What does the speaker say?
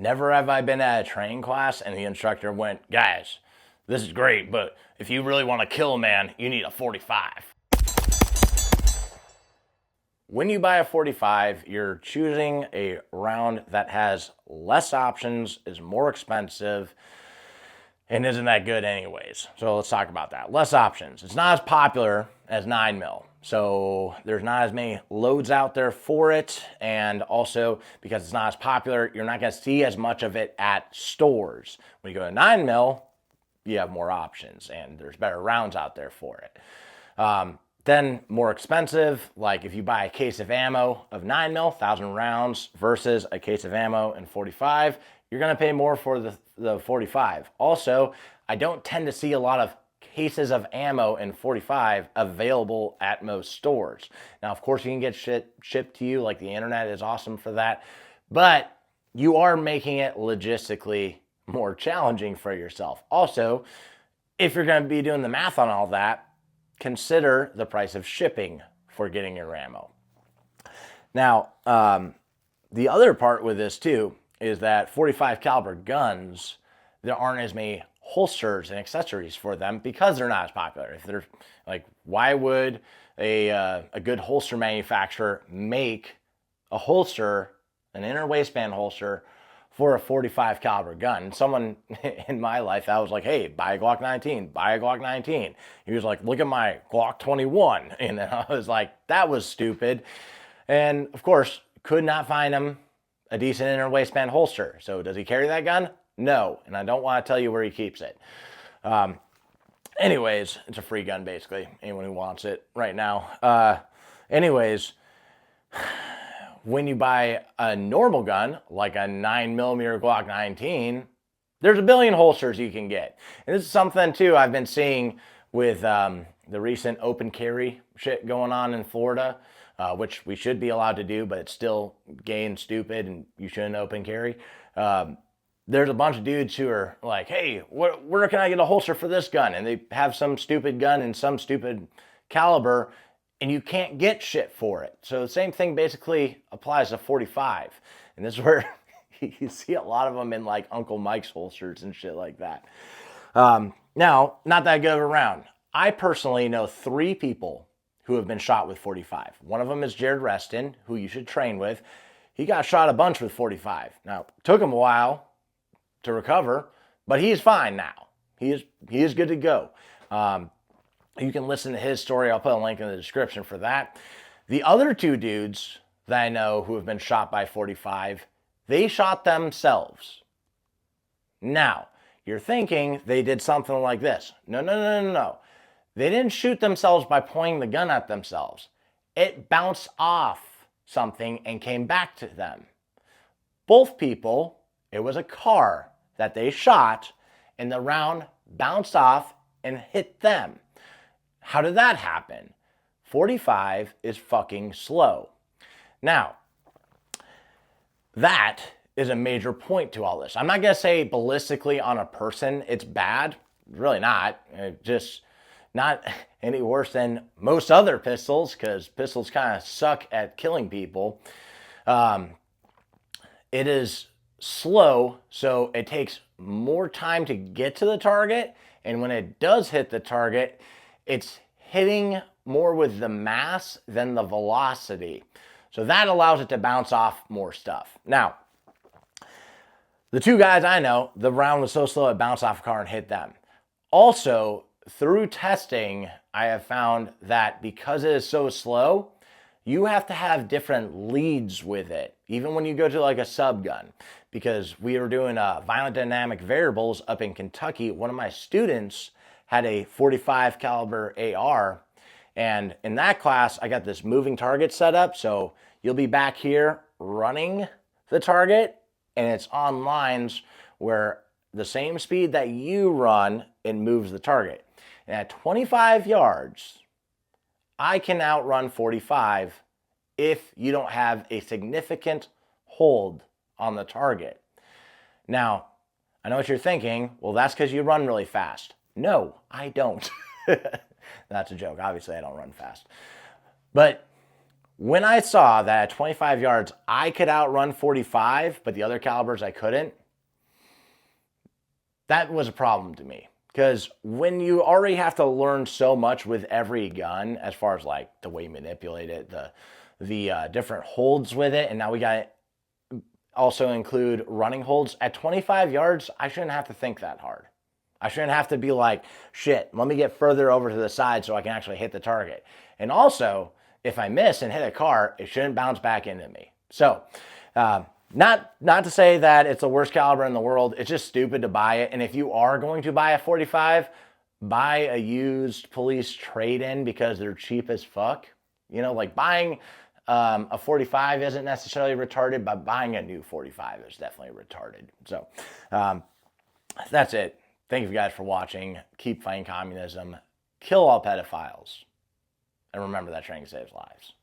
Never have I been at a training class and the instructor went, guys, this is great, but if you really want to kill a man, you need a 45. When you buy a 45, you're choosing a round that has less options, is more expensive, and isn't that good anyways. So let's talk about that. Less options. It's not as popular as 9mm. So there's not as many loads out there for it. And also because it's not as popular, you're not going to see as much of it at stores. When you go to 9mm, you have more options and there's better rounds out there for it. Then more expensive, like if you buy a case of ammo of 9mm, 1,000 rounds versus a case of ammo in 45, you're going to pay more for the 45. Also, I don't tend to see a lot of cases of ammo in 45 available at most stores. Now, of course, you can get shit shipped to you, like the internet is awesome for that, but you are making it logistically more challenging for yourself. Also, if you're going to be doing the math on all that, consider the price of shipping for getting your ammo. Now, the other part with this too is that 45 caliber guns, there aren't as many holsters and accessories for them because they're not as popular. If they're like, why would a good holster manufacturer make a holster, an inner waistband holster for a 45 caliber gun? And someone in my life, I was like, hey, buy a Glock 19, buy a Glock 19. He was like, look at my Glock 21. And then I was like, that was stupid. And of course, could not find him a decent inner waistband holster. So does he carry that gun? No. And I don't want to tell you where he keeps it. Anyways, it's a free gun basically. Anyone who wants it right now. Anyways, when you buy a normal gun, like a 9mm Glock 19, there's a billion holsters you can get. And this is something too I've been seeing with the recent open carry shit going on in Florida, which we should be allowed to do, but it's still gay and stupid and you shouldn't open carry. There's a bunch of dudes who are like, hey, where can I get a holster for this gun? And they have some stupid gun in some stupid caliber and you can't get shit for it. So the same thing basically applies to 45. And this is where you see a lot of them in like Uncle Mike's holsters and shit like that. Now, not that good of a round. I personally know 3 people who have been shot with 45. One of them is Jared Reston, who you should train with. He got shot a bunch with 45. Now, it took him a while to recover, but he's fine now. He is good to go. You can listen to his story. I'll put a link in the description for that. The other 2 dudes that I know who have been shot by 45, they shot themselves. Now, you're thinking they did something like this. No. They didn't shoot themselves by pointing the gun at themselves. It bounced off something and came back to them. Both people, it was a car that they shot and the round bounced off and hit them. How did that happen? 45 is fucking slow. Now, that is a major point to all this. I'm not going to say ballistically on a person it's bad. Really not. Just not any worse than most other pistols, because pistols kind of suck at killing people. It is slow, so it takes more time to get to the target. And when it does hit the target, it's hitting more with the mass than the velocity. So that allows it to bounce off more stuff. Now, the 2 guys I know, the round was so slow it bounced off a car and hit them. Also, through testing, I have found that because it is so slow, you have to have different leads with it, even when you go to like a sub gun. Because we were doing violent dynamic variables up in Kentucky, one of my students had a 45 caliber AR, and in that class I got this moving target set up, so you'll be back here running the target and it's on lines where the same speed that you run, it moves the target. And at 25 yards, I can outrun 45 if you don't have a significant hold on the target. Now, I know what you're thinking, well, that's because you run really fast. No, I don't. That's a joke. Obviously, I don't run fast. But When I saw that at 25 yards, I could outrun 45, but the other calibers I couldn't, that was a problem to me. Because when you already have to learn so much with every gun, as far as like the way you manipulate it, the different holds with it, and now we got also include running holds. At 25 yards, I shouldn't have to think that hard. I shouldn't have to be like, shit, let me get further over to the side so I can actually hit the target. And also, if I miss and hit a car, it shouldn't bounce back into me. So, not to say that it's the worst caliber in the world. It's just stupid to buy it. And if you are going to buy a 45, buy a used police trade-in because they're cheap as fuck. You know, like buying a 45 isn't necessarily retarded, but buying a new 45 is definitely retarded. So that's it. Thank you guys for watching. Keep fighting communism. Kill all pedophiles. And remember that training saves lives.